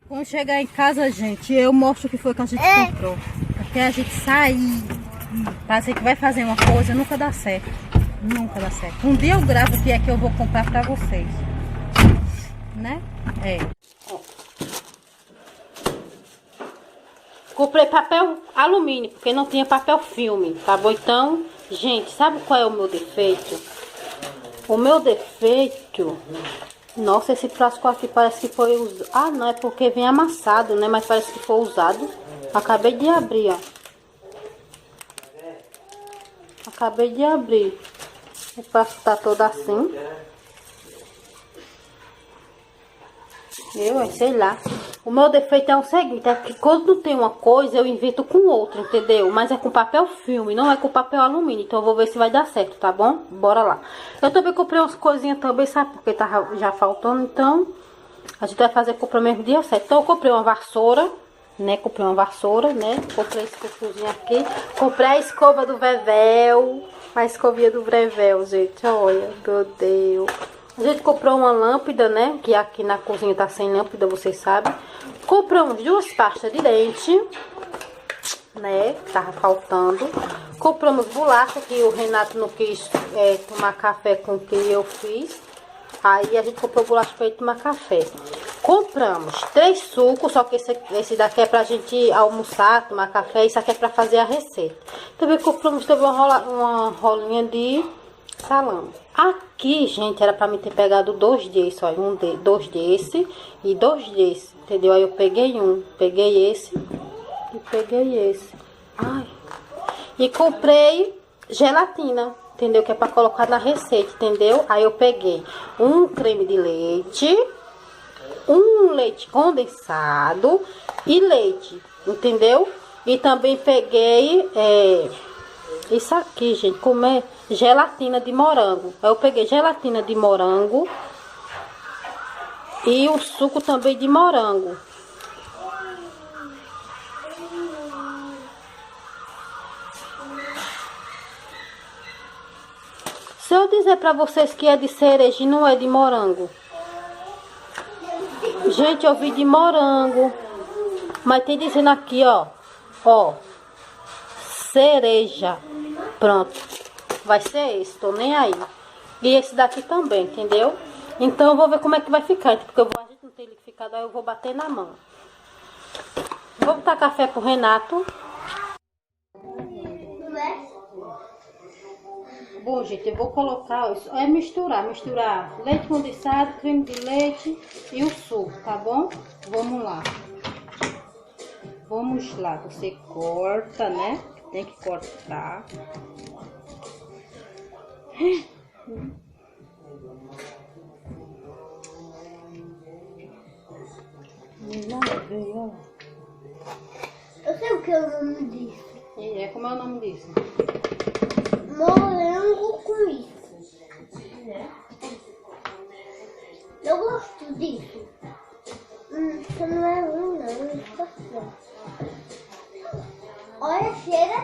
Quando chegar em casa, gente, eu mostro o que foi que a gente comprou. Porque a gente sair, parece que vai fazer uma coisa, nunca dá certo. Nunca dá certo. Um dia eu gravo o que é que eu vou comprar pra vocês. Né? É. Comprei papel alumínio, porque não tinha papel filme, tá bom? Então, gente, sabe qual é o meu defeito? O meu defeito... Nossa, esse plástico aqui parece que foi usado. Ah, não, é porque vem amassado, né? Mas parece que foi usado. Acabei de abrir, ó. Acabei de abrir. O plástico tá todo assim. Sei lá. O meu defeito é o seguinte, é que quando tem uma coisa, eu invento com outra, entendeu? Mas é com papel filme, não é com papel alumínio. Então eu vou ver se vai dar certo, tá bom? Bora lá. Eu também comprei umas coisinhas também, sabe? Porque tava já faltando, então... A gente vai fazer compra mesmo dia certo. Então eu comprei uma vassoura, né? Comprei uma vassoura, né? Comprei esse cofuzinho aqui. Comprei a escova do Vevel. A escovinha do Vevel, gente. Olha, meu Deus. A gente comprou uma lâmpada, né? Que aqui na cozinha tá sem lâmpada, vocês sabem. Compramos 2 pastas de dente, né? Tava faltando. Compramos bolacha, que o Renato não quis tomar café com o que eu fiz. Aí a gente comprou bolacha para ele tomar café. Compramos 3 sucos, só que esse daqui é pra gente almoçar, tomar café. Isso aqui é pra fazer a receita. Também compramos também uma rolinha de salame. Aqui, gente, era pra mim ter pegado 2 desses, ó. 2 desse e 2 desse, entendeu? Aí eu peguei peguei esse e peguei esse. Ai. E comprei gelatina, entendeu? Que é pra colocar na receita, entendeu? Aí eu peguei um creme de leite, um leite condensado e leite, entendeu? E também peguei isso aqui, gente, como é gelatina de morango. Aí eu peguei gelatina de morango e o suco também de morango. Se eu dizer pra vocês que é de cereja e não é de morango. Gente, eu vi de morango. Mas tem dizendo aqui, ó. Ó. Cereja. Pronto. Vai ser esse, tô nem aí. E esse daqui também, entendeu? Então eu vou ver como é que vai ficar. Porque a gente não tem liquidificado, aí eu vou bater na mão. Vou botar café pro Renato. Bom, gente, eu vou colocar, misturar leite condensado, creme de leite e o suco, tá bom? Vamos lá. Vamos lá, você corta, né? Tem que cortar. Eu sei o que é o nome disso. Como é o nome disso? Morango com isso. Eu gosto disso. Isso não é ruim, não. Isso tá certo. Olha, cheira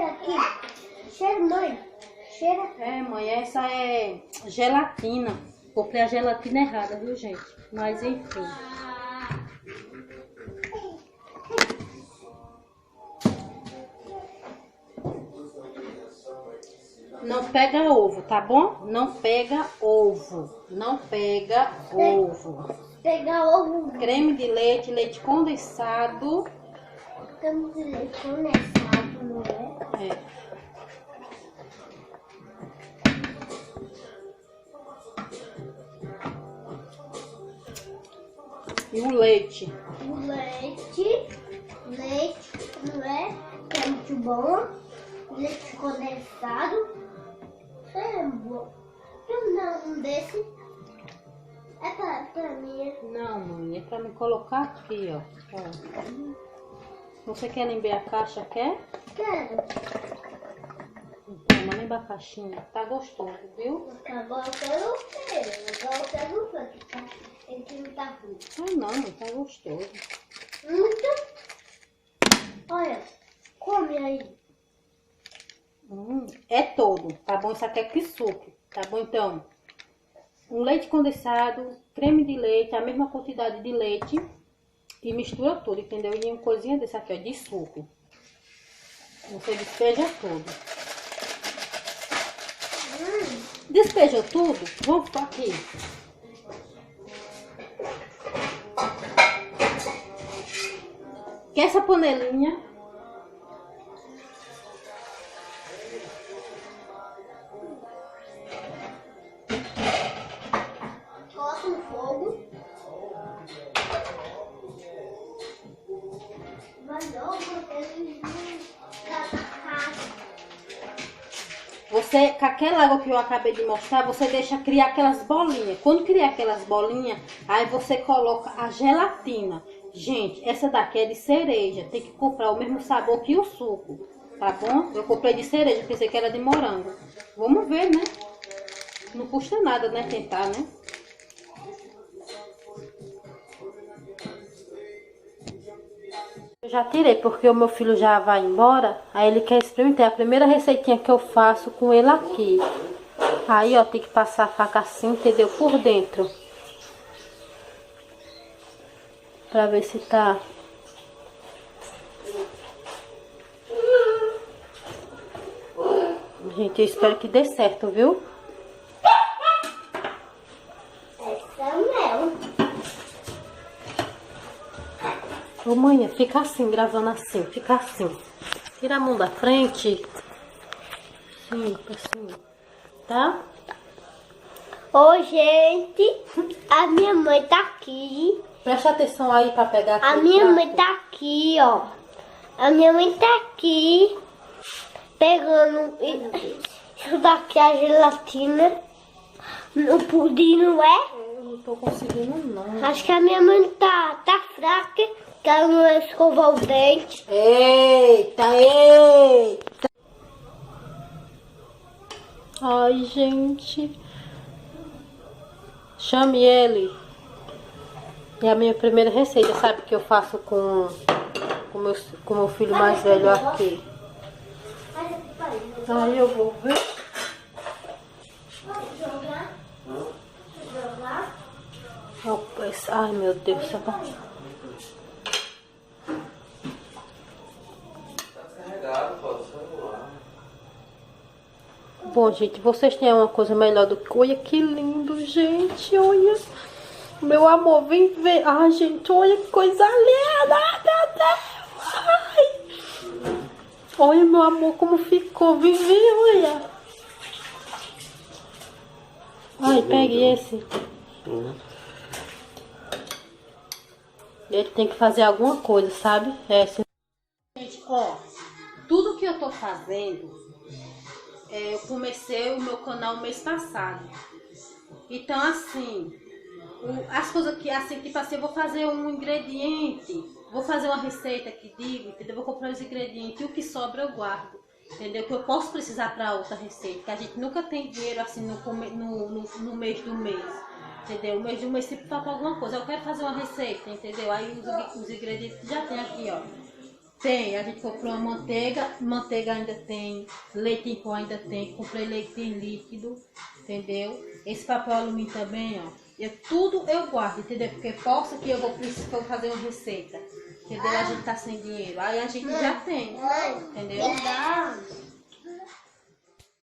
aqui. Cheira, mãe. Cheira. Mãe, essa é gelatina. Comprei a gelatina errada, viu, gente? Mas enfim. Não pega ovo, tá bom? Não pega ovo. Não pega ovo. Pegar ovo. Creme de leite, leite condensado. Creme de leite condensado, não é? E o leite. O leite, não é? Que é muito bom. Leite condensado. É bom. Um desse é pra mim. Não, mãe, é pra me colocar aqui, ó. Você quer lembrar a caixa, quer? Quero. Então, lembra a caixinha. Tá gostoso, viu? Agora eu quero o quê? Agora eu quero o quê? Ele não tá ruim. Ah, não, mãe, tá gostoso. Muito. Olha, come aí. É todo, tá bom? Isso aqui é kisuke, tá bom? Então, um leite condensado, creme de leite, a mesma quantidade de leite, e mistura tudo, entendeu? E uma coisinha desse aqui, ó, de suco. Você despeja tudo. Despejou tudo? Vamos ficar aqui. Quer essa panelinha? Coloca no fogo. Vai logo, você, com aquela água que eu acabei de mostrar, você deixa criar aquelas bolinhas. Quando criar aquelas bolinhas, aí você coloca a gelatina. Gente, essa daqui é de cereja. Tem que comprar o mesmo sabor que o suco, tá bom? Eu comprei de cereja, pensei que era de morango. Vamos ver, né? Não custa nada, né? Tentar, né? Eu já tirei porque o meu filho já vai embora. Aí ele quer experimentar. É a primeira receitinha que eu faço com ele aqui. Aí, ó, tem que passar a faca assim, entendeu? Por dentro. Pra ver se tá... Gente, eu espero que dê certo, viu? essa é o mel. Ô, mãe, fica assim, gravando assim, fica assim. Tira a mão da frente. Assim, tá? Ô, gente, a minha mãe tá aqui. Presta atenção aí pra pegar aqui. A minha mãe tá aqui, ó. A minha mãe tá aqui pegando isso daqui, a gelatina. No pudim, não é? Eu não tô conseguindo, não. Acho que a minha mãe tá fraca, que ela não escovou o dente. Eita, eita. Ai, gente. Chame ele. É a minha primeira receita, sabe? Que eu faço com meu filho mais velho aqui. Aí eu vou ver. Ai, meu Deus, tá bom. Bom, gente, vocês têm uma coisa melhor do que... Olha que lindo, gente, olha. Meu amor, vem ver. Ai, gente, olha que coisa linda, meu Deus. Ai. Olha, meu amor, como ficou. Vem ver, olha. Ai, pegue esse. Ele tem que fazer alguma coisa, sabe? Gente, ó, tudo que eu tô fazendo, eu comecei o meu canal mês passado. Então, assim, as coisas que, assim, tipo assim, eu vou fazer um ingrediente, vou fazer uma receita que digo, entendeu? Vou comprar os ingredientes e o que sobra eu guardo, entendeu? Que eu posso precisar para outra receita, que a gente nunca tem dinheiro, assim, no mês do mês. Entendeu? O mês de um mês sempre falta alguma coisa. Eu quero fazer uma receita, entendeu? Aí os ingredientes que já tem aqui, ó. Tem, a gente comprou uma manteiga ainda tem, leite em pó ainda tem, comprei leite em líquido, entendeu? Esse papel alumínio também, ó. Tudo eu guardo, entendeu? Porque possa que eu vou precisar fazer uma receita, entendeu? A gente tá sem dinheiro. Aí a gente já tem, entendeu?